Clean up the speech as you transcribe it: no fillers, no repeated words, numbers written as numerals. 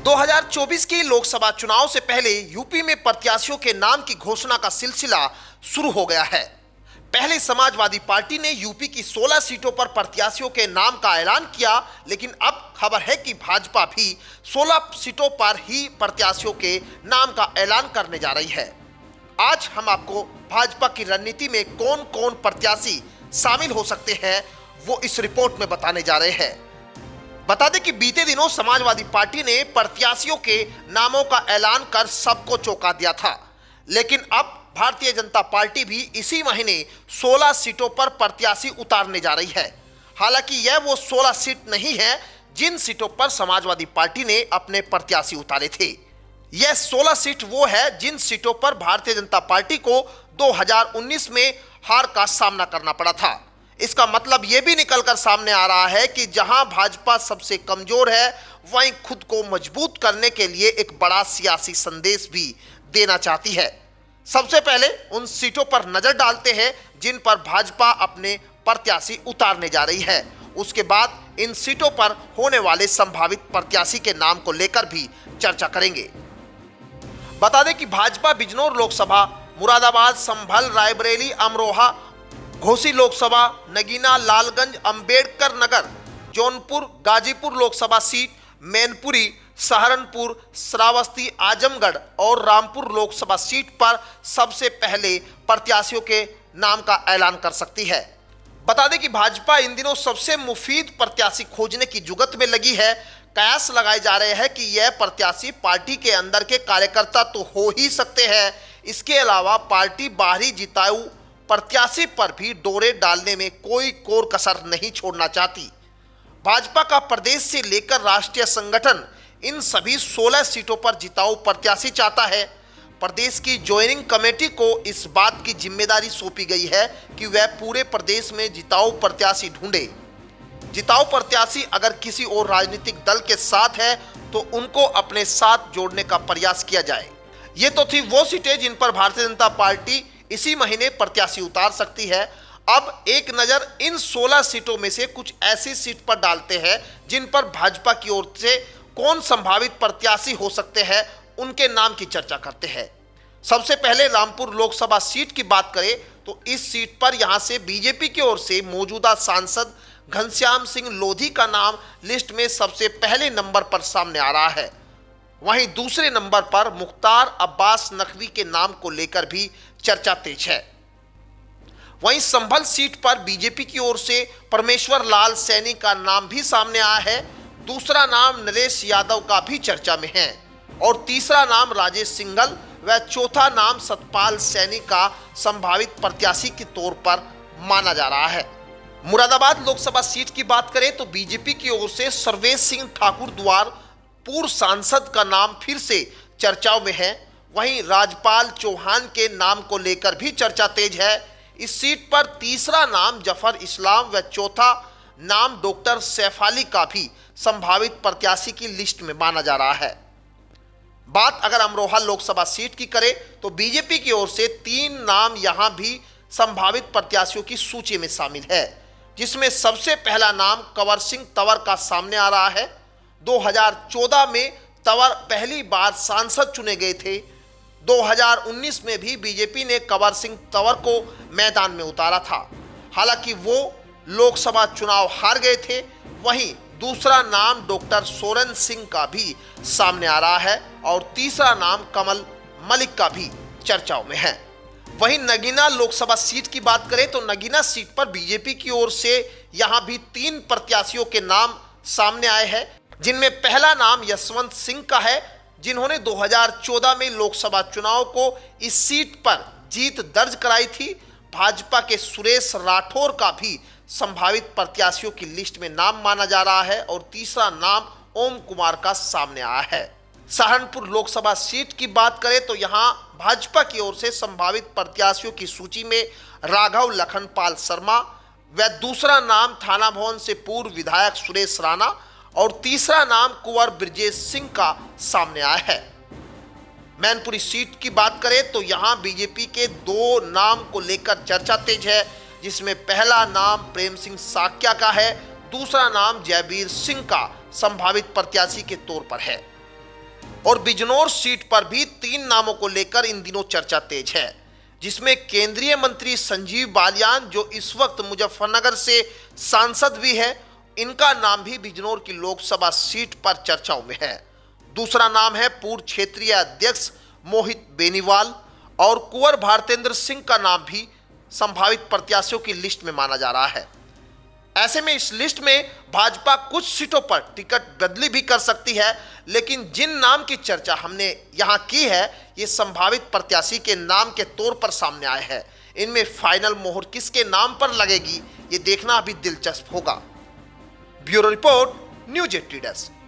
2024 के लोकसभा चुनाव से पहले यूपी में प्रत्याशियों के नाम की घोषणा का सिलसिला शुरू हो गया है। पहले समाजवादी पार्टी ने यूपी की 16 सीटों पर प्रत्याशियों के नाम का ऐलान किया, लेकिन अब खबर है कि भाजपा भी 16 सीटों पर ही प्रत्याशियों के नाम का ऐलान करने जा रही है। आज हम आपको भाजपा की रणनीति में कौन कौन प्रत्याशी शामिल हो सकते हैं वो इस रिपोर्ट में बताने जा रहे हैं। बता दें कि बीते दिनों समाजवादी पार्टी ने प्रत्याशियों के नामों का ऐलान कर सबको चौंका दिया था, लेकिन अब भारतीय जनता पार्टी भी इसी महीने 16 सीटों पर प्रत्याशी उतारने जा रही है। हालांकि यह वो 16 सीट नहीं है जिन सीटों पर समाजवादी पार्टी ने अपने प्रत्याशी उतारे थे। यह 16 सीट वो है जिन सीटों पर भारतीय जनता पार्टी को 2019 में हार का सामना करना पड़ा था। इसका मतलब यह भी निकलकर सामने आ रहा है कि जहां भाजपा सबसे कमजोर है, वहीं खुद को मजबूत करने के लिए एक बड़ा सियासी संदेश भी देना चाहती है। सबसे पहले उन सीटों पर नजर डालते हैं जिन पर भाजपा अपने प्रत्याशी उतारने जा रही है। उसके बाद इन सीटों पर होने वाले संभावित प्रत्याशी के नाम को लेकर भी चर्चा करेंगे। बता दें कि भाजपा बिजनौर लोकसभा, मुरादाबाद, संभल, रायबरेली, अमरोहा, घोसी लोकसभा, नगीना, लालगंज, अंबेडकर नगर, जौनपुर, गाजीपुर लोकसभा सीट, मैनपुरी, सहारनपुर, श्रावस्ती, आजमगढ़ और रामपुर लोकसभा सीट पर सबसे पहले प्रत्याशियों के नाम का ऐलान कर सकती है। बता दें कि भाजपा इन दिनों सबसे मुफीद प्रत्याशी खोजने की जुगत में लगी है। कयास लगाए जा रहे हैं कि यह प्रत्याशी पार्टी के अंदर के कार्यकर्ता तो हो ही सकते हैं, इसके अलावा पार्टी बाहरी जिताऊ प्रत्याशी पर भी डोरे डालने में कोई कोर कसर नहीं छोड़ना चाहती। भाजपा का प्रदेश से लेकर राष्ट्रीय संगठन इन सभी 16 सीटों पर जिताऊ प्रत्याशी चाहता है। प्रदेश की ज्वाइनिंग कमेटी को इस बात की जिम्मेदारी सौंपी गई है कि वह पूरे प्रदेश में जिताऊ प्रत्याशी ढूंढे। जिताऊ प्रत्याशी अगर किसी और राजनीतिक दल के साथ है तो उनको अपने साथ जोड़ने का प्रयास किया जाए। ये तो थी वो सीटें जिन पर भारतीय जनता पार्टी इसी महीने प्रत्याशी उतार सकती है। अब एक नजर इन 16 सीटों में से कुछ ऐसी सीट पर डालते हैं जिन पर भाजपा की ओर से कौन संभावित प्रत्याशी हो सकते हैं, उनके नाम की चर्चा करते हैं। सबसे पहले रामपुर लोकसभा सीट की बात करें तो इस सीट पर यहां से बीजेपी की ओर से मौजूदा सांसद घनश्याम सिंह लोधी का नाम लिस्ट में सबसे पहले नंबर पर सामने आ रहा है। वहीं दूसरे नंबर पर मुख्तार अब्बास नकवी के नाम को लेकर भी चर्चा तेज है। वहीं संभल सीट पर बीजेपी की ओर से परमेश्वर लाल सैनी का नाम भी सामने आया है। दूसरा नाम नरेश यादव का भी चर्चा में है और तीसरा नाम राजेश सिंघल व चौथा नाम सतपाल सैनी का संभावित प्रत्याशी के तौर पर माना जा रहा है। मुरादाबाद लोकसभा सीट की बात करें तो बीजेपी की ओर से सर्वेश सिंह ठाकुर द्वार पूर्व सांसद का नाम फिर से चर्चाओं में है। वहीं राजपाल चौहान के नाम को लेकर भी चर्चा तेज है। इस सीट पर तीसरा नाम जफर इस्लाम व चौथा नाम डॉक्टर सैफ अली का भी संभावित प्रत्याशी की लिस्ट में माना जा रहा है। बात अगर अमरोहा लोकसभा सीट की करें तो बीजेपी की ओर से 3 नाम यहां भी संभावित प्रत्याशियों की सूची में शामिल है, जिसमें सबसे पहला नाम कंवर सिंह तंवर का सामने आ रहा है। 2014 में तंवर पहली बार सांसद चुने गए थे। 2019 में भी बीजेपी ने कंवर सिंह तंवर को मैदान में उतारा था, हालांकि वो लोकसभा चुनाव हार गए थे। वहीं दूसरा नाम डॉक्टर सोरेन सिंह का भी सामने आ रहा है और तीसरा नाम कमल मलिक का भी चर्चाओं में है। वहीं नगीना लोकसभा सीट की बात करें तो नगीना सीट पर बीजेपी की ओर से यहां भी 3 प्रत्याशियों के नाम सामने आए हैं, जिनमें पहला नाम यशवंत सिंह का है, जिन्होंने 2014 में लोकसभा चुनाव को इस सीट पर जीत दर्ज कराई थी। भाजपा के सुरेश राठौर का भी संभावित प्रत्याशियों की लिस्ट में नाम माना जा रहा है और तीसरा नाम ओम कुमार का सामने आया है। सहारनपुर लोकसभा सीट की बात करें तो यहां भाजपा की ओर से संभावित प्रत्याशियों की सूची में राघव लखनपाल शर्मा व दूसरा नाम थाना भवन से पूर्व विधायक सुरेश राणा और तीसरा नाम कुंवर ब्रजेश सिंह का सामने आया है। मैनपुरी सीट की बात करें तो यहां बीजेपी के 2 नाम को लेकर चर्चा तेज है, जिसमें पहला नाम प्रेम सिंह साक्या का है, दूसरा नाम जयवीर सिंह का संभावित प्रत्याशी के तौर पर है। और बिजनौर सीट पर भी 3 नामों को लेकर इन दिनों चर्चा तेज है, जिसमें केंद्रीय मंत्री संजीव बालियान, जो इस वक्त मुजफ्फरनगर से सांसद भी है, इनका नाम भी बिजनौर की लोकसभा सीट पर चर्चाओं में है। दूसरा नाम है पूर्व क्षेत्रीय अध्यक्ष मोहित बेनीवाल, और कुंवर भारतेंद्र सिंह का नाम भी संभावित प्रत्याशियों की लिस्ट में माना जा रहा है। ऐसे में इस लिस्ट में भाजपा कुछ सीटों पर टिकट बदली भी कर सकती है, लेकिन जिन नाम की चर्चा हमने यहां की है, ये संभावित प्रत्याशी के नाम के तौर पर सामने आए हैं। इनमें फाइनल मोहर किसके नाम पर लगेगी, ये देखना अभी दिलचस्प होगा। Bureau report, news 80 desk.